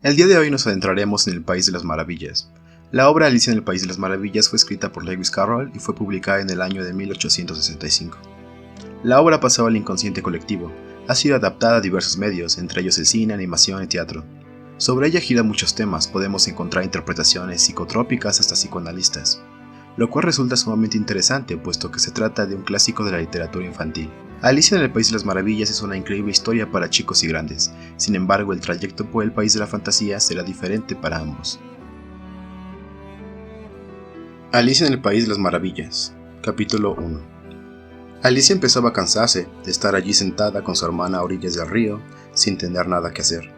El día de hoy nos adentraremos en el País de las Maravillas. La obra Alicia en el País de las Maravillas fue escrita por Lewis Carroll y fue publicada en el año de 1865. La obra pasó al inconsciente colectivo, ha sido adaptada a diversos medios, entre ellos el cine, animación y teatro. Sobre ella gira muchos temas, podemos encontrar interpretaciones psicotrópicas hasta psicoanalistas, lo cual resulta sumamente interesante puesto que se trata de un clásico de la literatura infantil. Alicia en el País de las Maravillas es una increíble historia para chicos y grandes, sin embargo el trayecto por el país de la fantasía será diferente para ambos. Alicia en el País de las Maravillas, capítulo 1. Alicia empezaba a cansarse de estar allí sentada con su hermana a orillas del río, sin tener nada que hacer.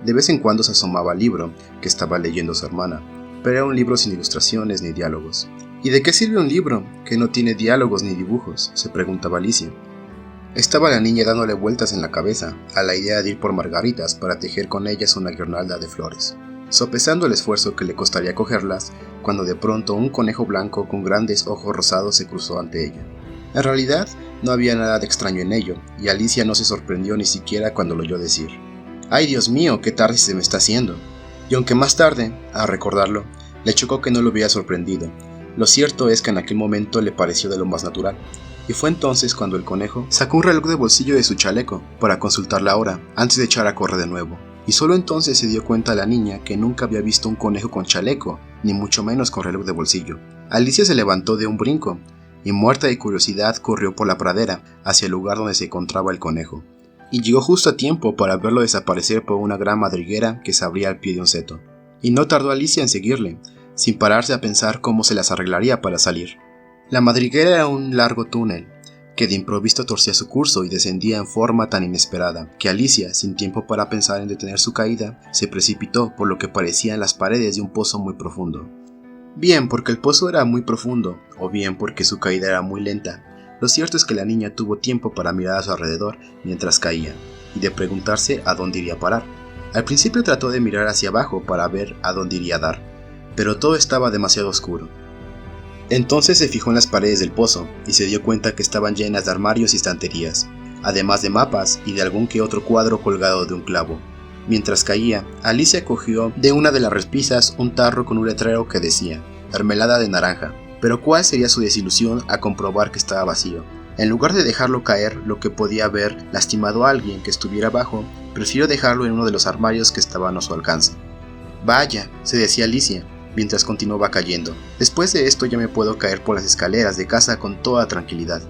De vez en cuando se asomaba al libro que estaba leyendo su hermana, pero era un libro sin ilustraciones ni diálogos. ¿Y de qué sirve un libro que no tiene diálogos ni dibujos?, se preguntaba Alicia. Estaba la niña dándole vueltas en la cabeza a la idea de ir por margaritas para tejer con ellas una guirnalda de flores, sopesando el esfuerzo que le costaría cogerlas, cuando de pronto un conejo blanco con grandes ojos rosados se cruzó ante ella. En realidad, no había nada de extraño en ello, y Alicia no se sorprendió ni siquiera cuando lo oyó decir: «¡Ay, Dios mío, qué tarde se me está haciendo!». Y aunque más tarde, al recordarlo, le chocó que no lo hubiera sorprendido, lo cierto es que en aquel momento le pareció de lo más natural. Y fue entonces cuando el conejo sacó un reloj de bolsillo de su chaleco para consultar la hora antes de echar a correr de nuevo. Y solo entonces se dio cuenta la niña que nunca había visto un conejo con chaleco, ni mucho menos con reloj de bolsillo. Alicia se levantó de un brinco y, muerta de curiosidad, corrió por la pradera hacia el lugar donde se encontraba el conejo. Y llegó justo a tiempo para verlo desaparecer por una gran madriguera que se abría al pie de un seto. Y no tardó Alicia en seguirle, sin pararse a pensar cómo se las arreglaría para salir. La madriguera era un largo túnel, que de improviso torcía su curso y descendía en forma tan inesperada, que Alicia, sin tiempo para pensar en detener su caída, se precipitó por lo que parecían las paredes de un pozo muy profundo. Bien porque el pozo era muy profundo, o bien porque su caída era muy lenta, lo cierto es que la niña tuvo tiempo para mirar a su alrededor mientras caía, y de preguntarse a dónde iría a parar. Al principio trató de mirar hacia abajo para ver a dónde iría a dar, pero todo estaba demasiado oscuro. Entonces se fijó en las paredes del pozo y se dio cuenta que estaban llenas de armarios y estanterías, además de mapas y de algún que otro cuadro colgado de un clavo. Mientras caía, Alicia cogió de una de las repisas un tarro con un letrero que decía «mermelada de naranja», pero cuál sería su desilusión a comprobar que estaba vacío. En lugar de dejarlo caer, lo que podía haber lastimado a alguien que estuviera abajo, prefirió dejarlo en uno de los armarios que estaban a su alcance. «Vaya», se decía Alicia, mientras continuaba cayendo. «Después de esto ya me puedo caer por las escaleras de casa con toda tranquilidad.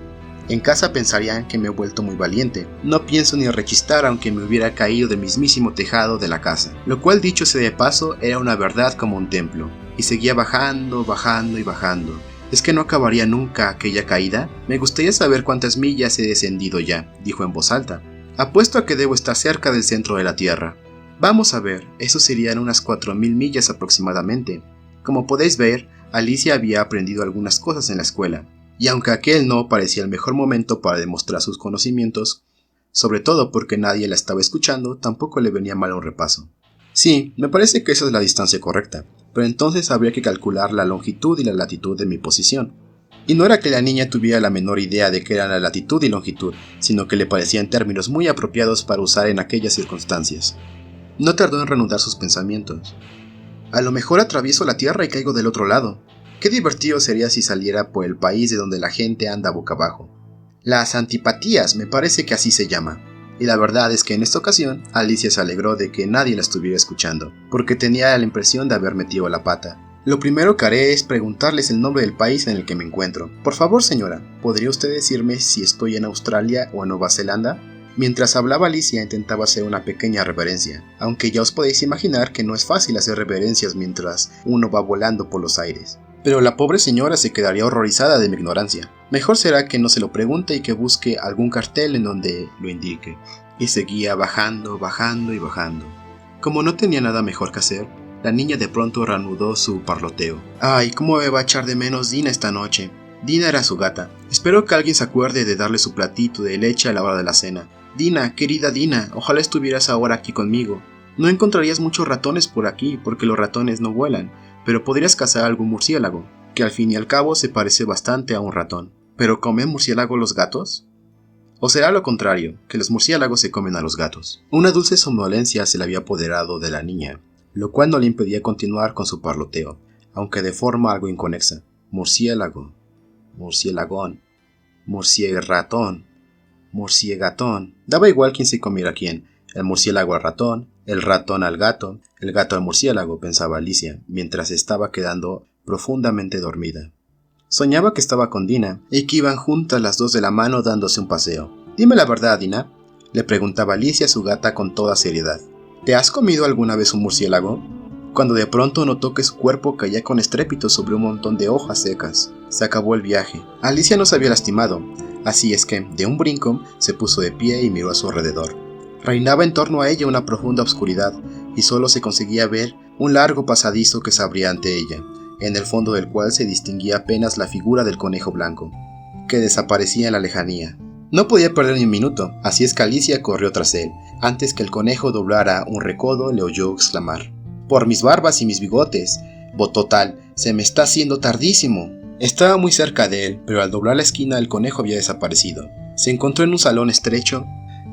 En casa pensarían que me he vuelto muy valiente. No pienso ni rechistar aunque me hubiera caído del mismísimo tejado de la casa». Lo cual, dicho sea de paso, era una verdad como un templo. Y seguía bajando, bajando y bajando. ¿Es que no acabaría nunca aquella caída? Me gustaría saber cuántas millas he descendido ya, dijo en voz alta. Apuesto a que debo estar cerca del centro de la Tierra. Vamos a ver, eso serían unas 4000 millas aproximadamente. Como podéis ver, Alicia había aprendido algunas cosas en la escuela, y aunque aquel no parecía el mejor momento para demostrar sus conocimientos, sobre todo porque nadie la estaba escuchando, tampoco le venía mal un repaso. Sí, me parece que esa es la distancia correcta, pero entonces habría que calcular la longitud y la latitud de mi posición. Y no era que la niña tuviera la menor idea de qué eran la latitud y longitud, sino que le parecían términos muy apropiados para usar en aquellas circunstancias. No tardó en reanudar sus pensamientos. A lo mejor atravieso la tierra y caigo del otro lado. Qué divertido sería si saliera por el país de donde la gente anda boca abajo. Las antipatías, me parece que así se llama. Y la verdad es que en esta ocasión, Alicia se alegró de que nadie la estuviera escuchando, porque tenía la impresión de haber metido la pata. Lo primero que haré es preguntarles el nombre del país en el que me encuentro. Por favor, señora, ¿podría usted decirme si estoy en Australia o en Nueva Zelanda? Mientras hablaba, Alicia intentaba hacer una pequeña reverencia, aunque ya os podéis imaginar que no es fácil hacer reverencias mientras uno va volando por los aires. Pero la pobre señora se quedaría horrorizada de mi ignorancia. Mejor será que no se lo pregunte y que busque algún cartel en donde lo indique. Y seguía bajando, bajando y bajando. Como no tenía nada mejor que hacer, la niña de pronto reanudó su parloteo. «Ay, cómo me va a echar de menos Dina esta noche». Dina era su gata. Espero que alguien se acuerde de darle su platito de leche a la hora de la cena. «Dina, querida Dina, ojalá estuvieras ahora aquí conmigo. No encontrarías muchos ratones por aquí, porque los ratones no vuelan, pero podrías cazar algún murciélago, que al fin y al cabo se parece bastante a un ratón». ¿Pero comen murciélago los gatos? ¿O será lo contrario, que los murciélagos se comen a los gatos? Una dulce somnolencia se le había apoderado de la niña, lo cual no le impedía continuar con su parloteo, aunque de forma algo inconexa. Murciélago, murciélagón, murciégatón, murciégatón. Daba igual quién se comiera quién, el murciélago al ratón, el ratón al gato, el gato al murciélago, pensaba Alicia, mientras estaba quedando profundamente dormida. Soñaba que estaba con Dina y que iban juntas las dos de la mano dándose un paseo. «Dime la verdad, Dina», le preguntaba Alicia a su gata con toda seriedad. «¿Te has comido alguna vez un murciélago?», cuando de pronto notó que su cuerpo caía con estrépito sobre un montón de hojas secas. Se acabó el viaje. Alicia no se había lastimado, así es que, de un brinco, se puso de pie y miró a su alrededor. Reinaba en torno a ella una profunda oscuridad, y solo se conseguía ver un largo pasadizo que se abría ante ella, en el fondo del cual se distinguía apenas la figura del conejo blanco, que desaparecía en la lejanía. No podía perder ni un minuto, así es que Alicia corrió tras él. Antes que el conejo doblara un recodo, le oyó exclamar: «Por mis barbas y mis bigotes, Bototal, se me está haciendo tardísimo». Estaba muy cerca de él, pero al doblar la esquina el conejo había desaparecido. Se encontró en un salón estrecho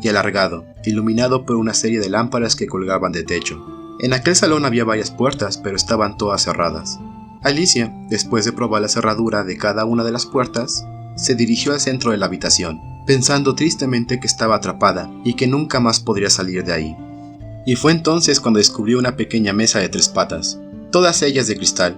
y alargado, iluminado por una serie de lámparas que colgaban de techo. En aquel salón había varias puertas, pero estaban todas cerradas. Alicia, después de probar la cerradura de cada una de las puertas, se dirigió al centro de la habitación, pensando tristemente que estaba atrapada y que nunca más podría salir de ahí. Y fue entonces cuando descubrió una pequeña mesa de 3 patas, todas ellas de cristal.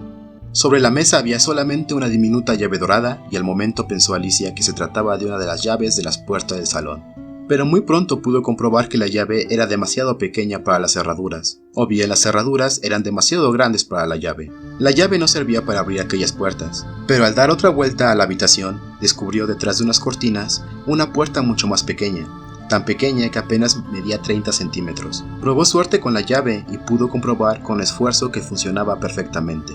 Sobre la mesa había solamente una diminuta llave dorada y al momento pensó Alicia que se trataba de una de las llaves de las puertas del salón. Pero muy pronto pudo comprobar que la llave era demasiado pequeña para las cerraduras, o bien las cerraduras eran demasiado grandes para la llave. La llave no servía para abrir aquellas puertas, pero al dar otra vuelta a la habitación, descubrió detrás de unas cortinas una puerta mucho más pequeña, tan pequeña que apenas medía 30 centímetros. Probó suerte con la llave y pudo comprobar con esfuerzo que funcionaba perfectamente.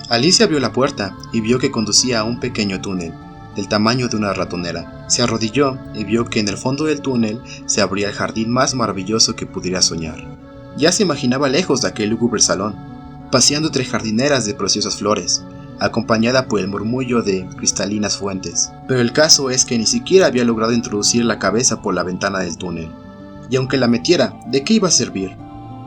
Alicia abrió la puerta y vio que conducía a un pequeño túnel, del tamaño de una ratonera. Se arrodilló y vio que en el fondo del túnel se abría el jardín más maravilloso que pudiera soñar. Ya se imaginaba lejos de aquel lúgubre salón, paseando entre jardineras de preciosas flores, acompañada por el murmullo de cristalinas fuentes. Pero el caso es que ni siquiera había logrado introducir la cabeza por la ventana del túnel. Y aunque la metiera, ¿de qué iba a servir?,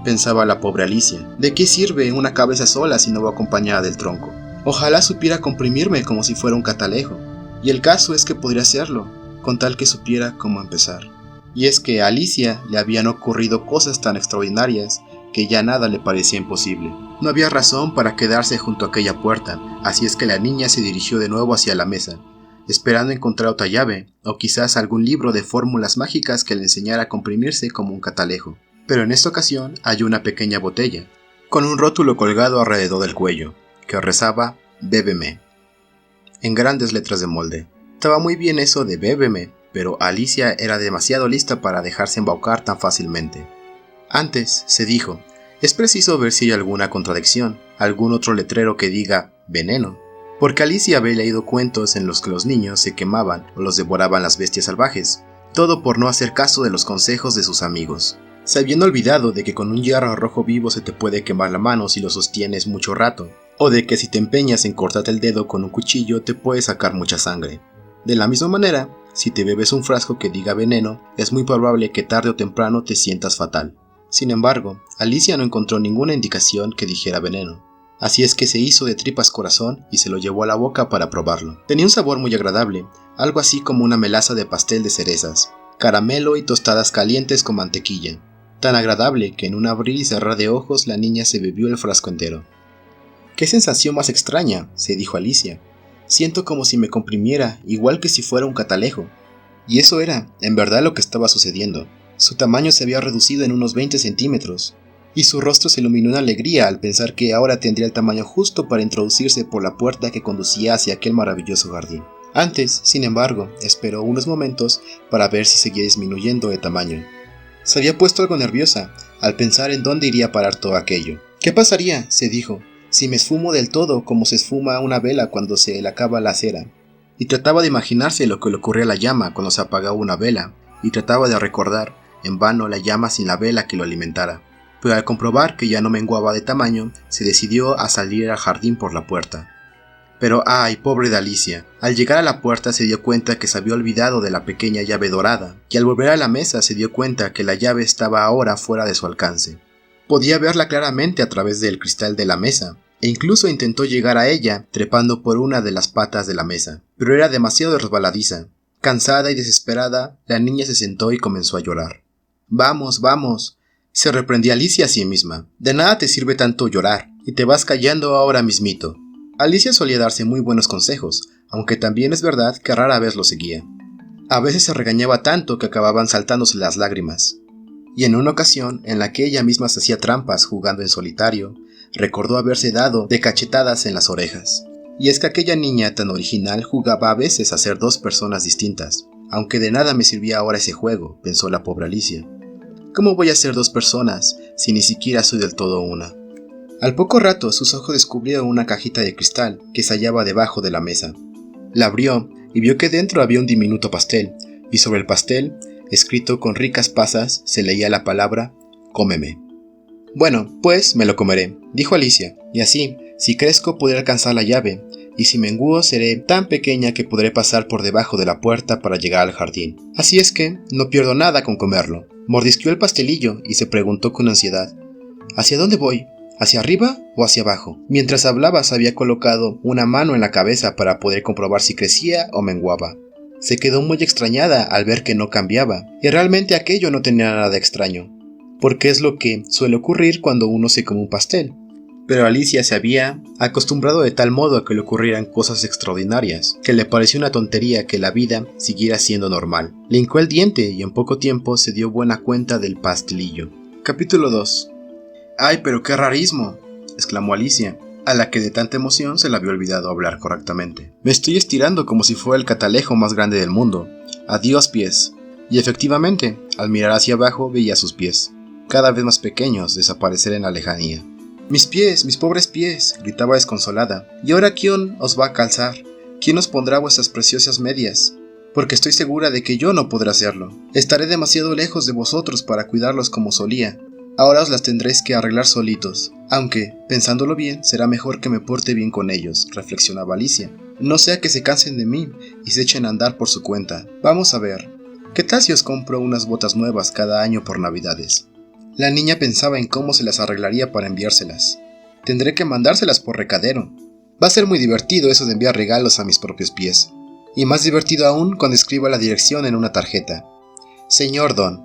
pensaba la pobre Alicia. ¿De qué sirve una cabeza sola si no va acompañada del tronco? Ojalá supiera comprimirme como si fuera un catalejo. Y el caso es que podría hacerlo, con tal que supiera cómo empezar. Y es que a Alicia le habían ocurrido cosas tan extraordinarias que ya nada le parecía imposible. No había razón para quedarse junto a aquella puerta, así es que la niña se dirigió de nuevo hacia la mesa, esperando encontrar otra llave, o quizás algún libro de fórmulas mágicas que le enseñara a comprimirse como un catalejo. Pero en esta ocasión halló una pequeña botella, con un rótulo colgado alrededor del cuello, que rezaba «Bébeme», en grandes letras de molde. Estaba muy bien eso de «Bébeme», pero Alicia era demasiado lista para dejarse embaucar tan fácilmente. Antes, se dijo, es preciso ver si hay alguna contradicción, algún otro letrero que diga «veneno», porque Alicia había leído cuentos en los que los niños se quemaban o los devoraban las bestias salvajes, todo por no hacer caso de los consejos de sus amigos. Se habían olvidado de que con un hierro rojo vivo se te puede quemar la mano si lo sostienes mucho rato, o de que si te empeñas en cortarte el dedo con un cuchillo te puede sacar mucha sangre. De la misma manera, si te bebes un frasco que diga veneno, es muy probable que tarde o temprano te sientas fatal. Sin embargo, Alicia no encontró ninguna indicación que dijera veneno, así es que se hizo de tripas corazón y se lo llevó a la boca para probarlo. Tenía un sabor muy agradable, algo así como una melaza de pastel de cerezas, caramelo y tostadas calientes con mantequilla, tan agradable que en un abrir y cerrar de ojos la niña se bebió el frasco entero. «¡Qué sensación más extraña!», se dijo Alicia. «Siento como si me comprimiera, igual que si fuera un catalejo». Y eso era, en verdad, lo que estaba sucediendo. Su tamaño se había reducido en unos 20 centímetros, y su rostro se iluminó en alegría al pensar que ahora tendría el tamaño justo para introducirse por la puerta que conducía hacia aquel maravilloso jardín. Antes, sin embargo, esperó unos momentos para ver si seguía disminuyendo de tamaño. Se había puesto algo nerviosa al pensar en dónde iría a parar todo aquello. «¿Qué pasaría?», se dijo, «si me esfumo del todo como se esfuma una vela cuando se le acaba la cera». Y trataba de imaginarse lo que le ocurría a la llama cuando se apagaba una vela, y trataba de recordar, en vano, la llama sin la vela que lo alimentara. Pero al comprobar que ya no menguaba de tamaño, se decidió a salir al jardín por la puerta. Pero ¡ay, pobre de Alicia! Al llegar a la puerta se dio cuenta que se había olvidado de la pequeña llave dorada, y al volver a la mesa se dio cuenta que la llave estaba ahora fuera de su alcance. Podía verla claramente a través del cristal de la mesa, e incluso intentó llegar a ella trepando por una de las patas de la mesa, pero era demasiado resbaladiza. Cansada y desesperada, la niña se sentó y comenzó a llorar. «Vamos, vamos», se reprendía Alicia a sí misma. «De nada te sirve tanto llorar, y te vas callando ahora mismito». Alicia solía darse muy buenos consejos, aunque también es verdad que rara vez los seguía. A veces se regañaba tanto que acababan saltándose las lágrimas. Y en una ocasión, en la que ella misma se hacía trampas jugando en solitario, recordó haberse dado de cachetadas en las orejas. Y es que aquella niña tan original jugaba a veces a ser dos personas distintas. Aunque de nada me servía ahora ese juego, pensó la pobre Alicia. ¿Cómo voy a ser dos personas si ni siquiera soy del todo una? Al poco rato sus ojos descubrieron una cajita de cristal que se hallaba debajo de la mesa. La abrió y vio que dentro había un diminuto pastel, y sobre el pastel, escrito con ricas pasas, se leía la palabra «Cómeme». «Bueno, pues me lo comeré», dijo Alicia, «y así, si crezco podré alcanzar la llave, y si menguo seré tan pequeña que podré pasar por debajo de la puerta para llegar al jardín. Así es que no pierdo nada con comerlo». Mordisqueó el pastelillo y se preguntó con ansiedad: «¿Hacia dónde voy? ¿Hacia arriba o hacia abajo?». Mientras hablaba se había colocado una mano en la cabeza para poder comprobar si crecía o menguaba. Se quedó muy extrañada al ver que no cambiaba, y realmente aquello no tenía nada de extraño, porque es lo que suele ocurrir cuando uno se come un pastel. Pero Alicia se había acostumbrado de tal modo a que le ocurrieran cosas extraordinarias, que le pareció una tontería que la vida siguiera siendo normal. Le hincó el diente y en poco tiempo se dio buena cuenta del pastelillo. Capítulo 2. «¡Ay, pero qué rarismo!», exclamó Alicia, a la que de tanta emoción se le había olvidado hablar correctamente. «Me estoy estirando como si fuera el catalejo más grande del mundo. Adiós, pies». Y efectivamente, al mirar hacia abajo veía sus pies, cada vez más pequeños, desaparecer en la lejanía. «¡Mis pies, mis pobres pies!», gritaba desconsolada. «¿Y ahora quién os va a calzar? ¿Quién os pondrá vuestras preciosas medias? Porque estoy segura de que yo no podré hacerlo. Estaré demasiado lejos de vosotros para cuidarlos como solía. Ahora os las tendréis que arreglar solitos. Aunque, pensándolo bien, será mejor que me porte bien con ellos», reflexionaba Alicia. «No sea que se cansen de mí y se echen a andar por su cuenta. Vamos a ver, ¿qué tal si os compro unas botas nuevas cada año por Navidades?». La niña pensaba en cómo se las arreglaría para enviárselas. «Tendré que mandárselas por recadero. Va a ser muy divertido eso de enviar regalos a mis propios pies. Y más divertido aún cuando escriba la dirección en una tarjeta. Señor Don,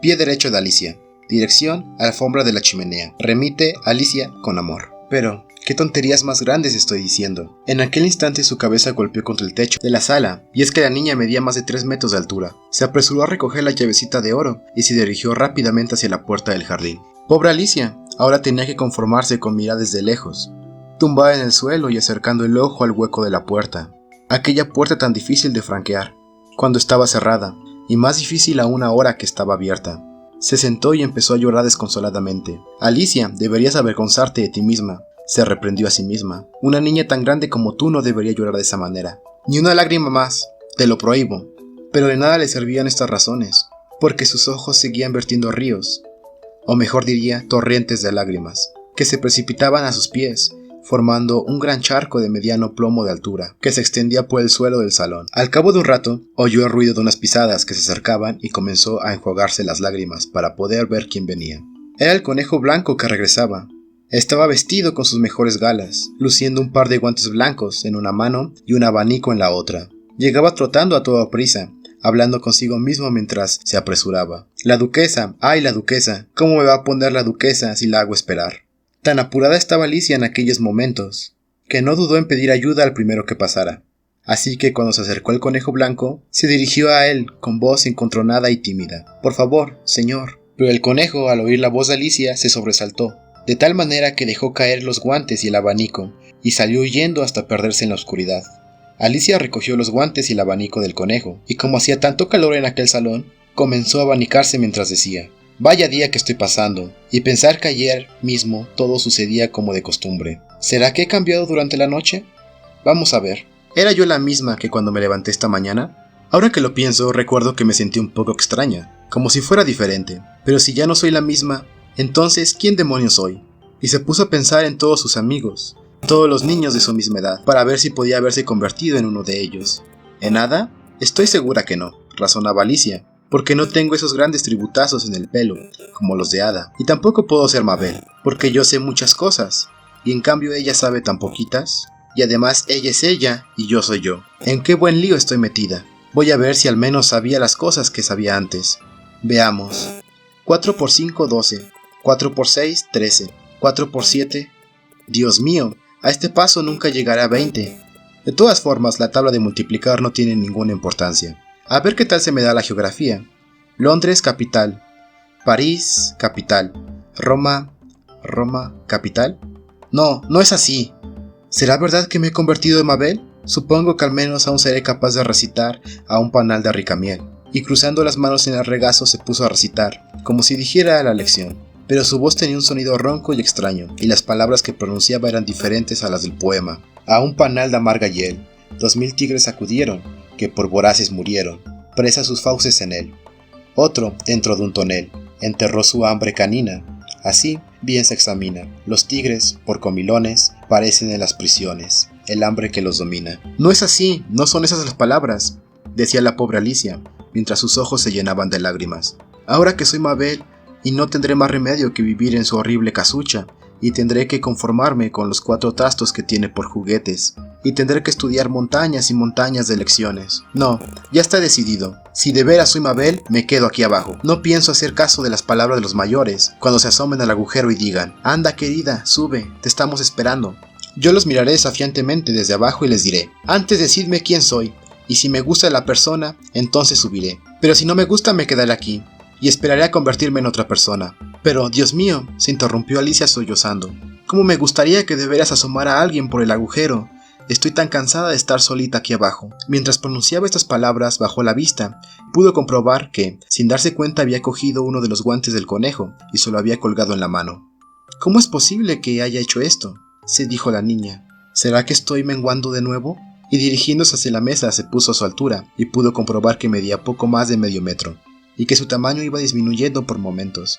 pie derecho de Alicia. Dirección, alfombra de la chimenea. Remite, Alicia, con amor». Pero, ¿qué tonterías más grandes estoy diciendo? En aquel instante su cabeza golpeó contra el techo de la sala, y es que la niña medía más de 3 metros de altura. Se apresuró a recoger la llavecita de oro y se dirigió rápidamente hacia la puerta del jardín. Pobre Alicia, ahora tenía que conformarse con mirar desde lejos, tumbada en el suelo y acercando el ojo al hueco de la puerta. Aquella puerta tan difícil de franquear, cuando estaba cerrada, y más difícil aún ahora que estaba abierta. Se sentó y empezó a llorar desconsoladamente. «Alicia, deberías avergonzarte de ti misma», se reprendió a sí misma. «Una niña tan grande como tú no debería llorar de esa manera. Ni una lágrima más, te lo prohíbo». Pero de nada le servían estas razones, porque sus ojos seguían vertiendo ríos, o mejor diría, torrentes de lágrimas, que se precipitaban a sus pies, formando un gran charco de mediano plomo de altura, que se extendía por el suelo del salón. Al cabo de un rato, oyó el ruido de unas pisadas que se acercaban y comenzó a enjuagarse las lágrimas para poder ver quién venía. Era el conejo blanco que regresaba. Estaba vestido con sus mejores galas, luciendo un par de guantes blancos en una mano y un abanico en la otra. Llegaba trotando a toda prisa, hablando consigo mismo mientras se apresuraba. «La duquesa, ¡ay, la duquesa! ¿Cómo me va a poner la duquesa si la hago esperar?». Tan apurada estaba Alicia en aquellos momentos, que no dudó en pedir ayuda al primero que pasara. Así que cuando se acercó el conejo blanco, se dirigió a él con voz encontronada y tímida. «Por favor, señor». Pero el conejo, al oír la voz de Alicia, se sobresaltó, de tal manera que dejó caer los guantes y el abanico, y salió huyendo hasta perderse en la oscuridad. Alicia recogió los guantes y el abanico del conejo, y como hacía tanto calor en aquel salón, comenzó a abanicarse mientras decía: «Vaya día que estoy pasando, y pensar que ayer mismo todo sucedía como de costumbre. ¿Será que he cambiado durante la noche? Vamos a ver. ¿Era yo la misma que cuando me levanté esta mañana? Ahora que lo pienso, recuerdo que me sentí un poco extraña, como si fuera diferente. Pero si ya no soy la misma, entonces, ¿quién demonios soy?». Y se puso a pensar en todos sus amigos, todos los niños de su misma edad, para ver si podía haberse convertido en uno de ellos. ¿En nada? Estoy segura que no, razonaba Alicia. porque no tengo esos grandes tributazos en el pelo, como los de Ada, y tampoco puedo ser Mabel, porque yo sé muchas cosas, y en cambio ella sabe tan poquitas, y además ella es ella, y yo soy yo. ¿En qué buen lío estoy metida? Voy a ver si al menos sabía las cosas que sabía antes. Veamos. 4 por 5, 12. 4 por 6, 13. 4 por 7... Dios mío, a este paso nunca llegará a 20. De todas formas, la tabla de multiplicar no tiene ninguna importancia. A ver qué tal se me da la geografía. Londres, capital. París, capital. Roma, capital. No, no es así. ¿Será verdad que me he convertido en Mabel? Supongo que al menos aún seré capaz de recitar a un panal de ricamiel. Y cruzando las manos en el regazo se puso a recitar, como si dijera la lección. Pero su voz tenía un sonido ronco y extraño, y las palabras que pronunciaba eran diferentes a las del poema. A un panal de amarga hiel, 2000 tigres acudieron, que por voraces murieron, presa sus fauces en él. Otro, dentro de un tonel, enterró su hambre canina. Así, bien se examina. Los tigres, por comilones, parecen en las prisiones, el hambre que los domina. No es así, no son esas las palabras, decía la pobre Alicia, mientras sus ojos se llenaban de lágrimas. Ahora que soy Mabel, y no tendré más remedio que vivir en su horrible casucha, y tendré que conformarme con los 4 trastos que tiene por juguetes, y tendré que estudiar montañas y montañas de lecciones. No, ya está decidido. Si de veras soy Mabel, me quedo aquí abajo. No pienso hacer caso de las palabras de los mayores, cuando se asomen al agujero y digan: «Anda, querida, sube, te estamos esperando». Yo los miraré desafiantemente desde abajo y les diré: «Antes decidme quién soy, y si me gusta la persona, entonces subiré. Pero si no me gusta, me quedaré aquí, y esperaré a convertirme en otra persona». Pero, Dios mío, se interrumpió Alicia sollozando. «¿Cómo me gustaría que de veras asomara a alguien por el agujero? Estoy tan cansada de estar solita aquí abajo». Mientras pronunciaba estas palabras, bajó la vista y pudo comprobar que, sin darse cuenta, había cogido uno de los guantes del conejo y se lo había colgado en la mano. «¿Cómo es posible que haya hecho esto?», se dijo la niña. «¿Será que estoy menguando de nuevo?». Y dirigiéndose hacia la mesa se puso a su altura y pudo comprobar que medía poco más de medio metro, y que su tamaño iba disminuyendo por momentos.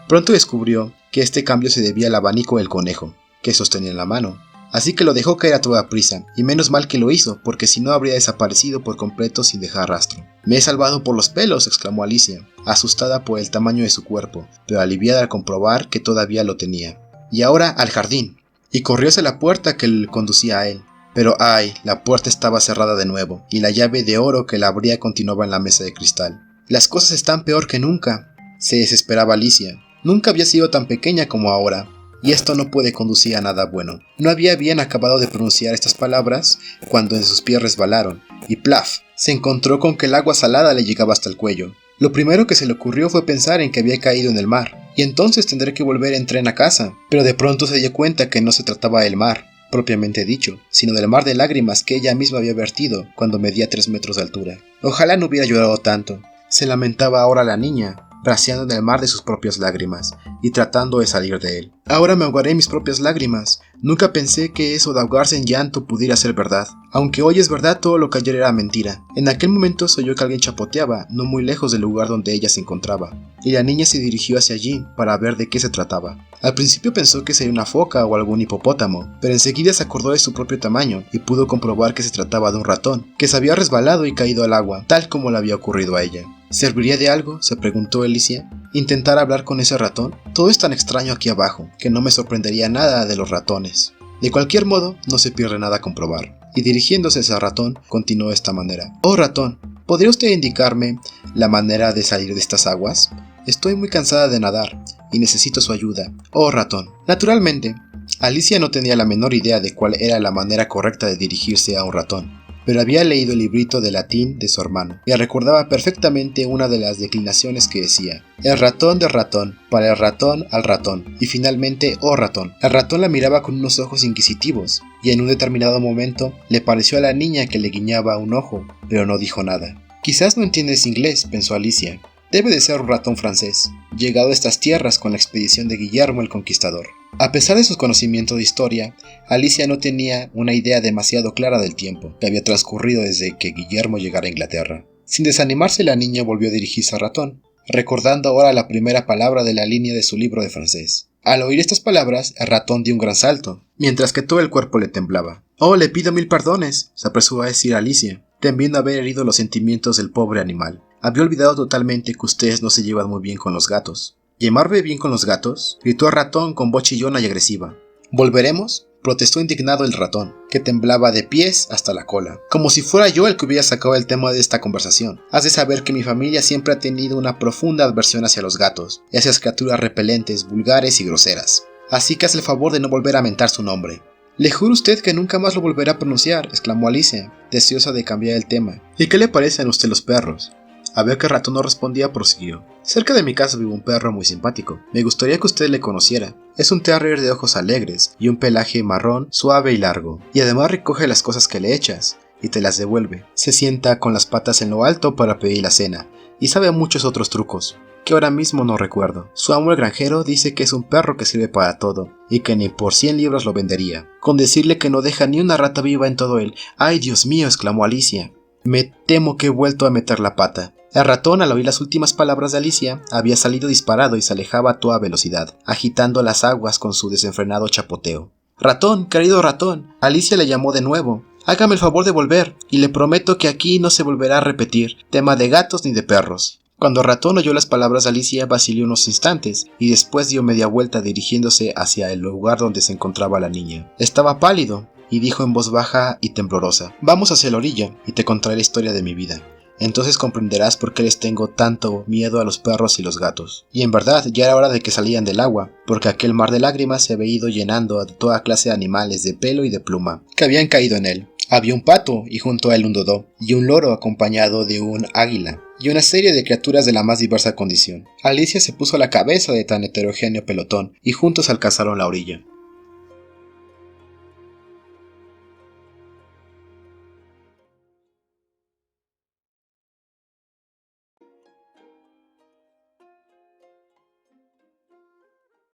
Pronto descubrió que este cambio se debía al abanico del conejo, que sostenía en la mano, así que lo dejó caer a toda prisa, y menos mal que lo hizo, porque si no habría desaparecido por completo sin dejar rastro. «Me he salvado por los pelos», exclamó Alicia, asustada por el tamaño de su cuerpo, pero aliviada al comprobar que todavía lo tenía. «Y ahora al jardín», y corrió hacia la puerta que le conducía a él. Pero ¡ay!, la puerta estaba cerrada de nuevo, y la llave de oro que la abría continuaba en la mesa de cristal. «Las cosas están peor que nunca», se desesperaba Alicia. Nunca había sido tan pequeña como ahora, y esto no puede conducir a nada bueno. No había bien acabado de pronunciar estas palabras cuando en sus pies resbalaron, y ¡plaf!, se encontró con que el agua salada le llegaba hasta el cuello. Lo primero que se le ocurrió fue pensar en que había caído en el mar, y entonces tendré que volver en tren a casa, pero de pronto se dio cuenta que no se trataba del mar propiamente dicho, sino del mar de lágrimas que ella misma había vertido cuando medía 3 metros de altura. Ojalá no hubiera llorado tanto, se lamentaba ahora la niña, braceando en el mar de sus propias lágrimas, y tratando de salir de él. «Ahora me ahogaré en mis propias lágrimas. Nunca pensé que eso de ahogarse en llanto pudiera ser verdad. Aunque hoy es verdad todo lo que ayer era mentira». En aquel momento se oyó que alguien chapoteaba, no muy lejos del lugar donde ella se encontraba, y la niña se dirigió hacia allí para ver de qué se trataba. Al principio pensó que sería una foca o algún hipopótamo, pero enseguida se acordó de su propio tamaño y pudo comprobar que se trataba de un ratón, que se había resbalado y caído al agua, tal como le había ocurrido a ella. ¿Serviría de algo?, se preguntó Alicia. ¿Intentar hablar con ese ratón? Todo es tan extraño aquí abajo, que no me sorprendería nada de los ratones. De cualquier modo, no se pierde nada comprobar. Y dirigiéndose hacia el ratón, continuó de esta manera. «Oh ratón, ¿podría usted indicarme la manera de salir de estas aguas? Estoy muy cansada de nadar y necesito su ayuda. Oh ratón». Naturalmente, Alicia no tenía la menor idea de cuál era la manera correcta de dirigirse a un ratón, pero había leído el librito de latín de su hermano, y recordaba perfectamente una de las declinaciones que decía: «El ratón del ratón, para el ratón al ratón», y finalmente «oh ratón». El ratón la miraba con unos ojos inquisitivos, y en un determinado momento le pareció a la niña que le guiñaba un ojo, pero no dijo nada. «Quizás no entiendes inglés», pensó Alicia. «Debe de ser un ratón francés, llegado a estas tierras con la expedición de Guillermo el Conquistador». A pesar de sus conocimientos de historia, Alicia no tenía una idea demasiado clara del tiempo que había transcurrido desde que Guillermo llegara a Inglaterra. Sin desanimarse, la niña volvió a dirigirse al ratón, recordando ahora la primera palabra de la línea de su libro de francés. Al oír estas palabras, el ratón dio un gran salto, mientras que todo el cuerpo le temblaba. «Oh, le pido 1000 perdones», se apresuró a decir Alicia, temiendo haber herido los sentimientos del pobre animal. Había olvidado totalmente que ustedes no se llevan muy bien con los gatos. ¿Llevarme bien con los gatos?, gritó el ratón con voz chillona y agresiva. ¿Volveremos?, protestó indignado el ratón, que temblaba de pies hasta la cola, como si fuera yo el que hubiera sacado el tema de esta conversación. Has de saber que mi familia siempre ha tenido una profunda aversión hacia los gatos, y hacia criaturas repelentes, vulgares y groseras. Así que haz el favor de no volver a mentar su nombre. Le juro a usted que nunca más lo volverá a pronunciar, exclamó Alicia, deseosa de cambiar el tema. ¿Y qué le parecen a usted los perros? A ver que el ratón no respondía, prosiguió. Cerca de mi casa vive un perro muy simpático. Me gustaría que usted le conociera. Es un terrier de ojos alegres y un pelaje marrón, suave y largo. Y además recoge las cosas que le echas y te las devuelve. Se sienta con las patas en lo alto para pedir la cena y sabe muchos otros trucos que ahora mismo no recuerdo. Su amo el granjero dice que es un perro que sirve para todo y que ni por 100 libras lo vendería, con decirle que no deja ni una rata viva en todo él. ¡Ay, Dios mío!, exclamó Alicia. Me temo que he vuelto a meter la pata. El ratón, al oír las últimas palabras de Alicia, había salido disparado y se alejaba a toda velocidad, agitando las aguas con su desenfrenado chapoteo. «Ratón, querido ratón», Alicia le llamó de nuevo. «Hágame el favor de volver, y le prometo que aquí no se volverá a repetir tema de gatos ni de perros». Cuando el ratón oyó las palabras de Alicia, vaciló unos instantes, y después dio media vuelta dirigiéndose hacia el lugar donde se encontraba la niña. Estaba pálido, y dijo en voz baja y temblorosa: «Vamos hacia la orilla, y te contaré la historia de mi vida. Entonces comprenderás por qué les tengo tanto miedo a los perros y los gatos». Y en verdad ya era hora de que salían del agua, porque aquel mar de lágrimas se había ido llenando de toda clase de animales de pelo y de pluma, que habían caído en él. Había un pato, y junto a él un dodó, y un loro acompañado de un águila, y una serie de criaturas de la más diversa condición. Alicia se puso a la cabeza de tan heterogéneo pelotón, y juntos alcanzaron la orilla.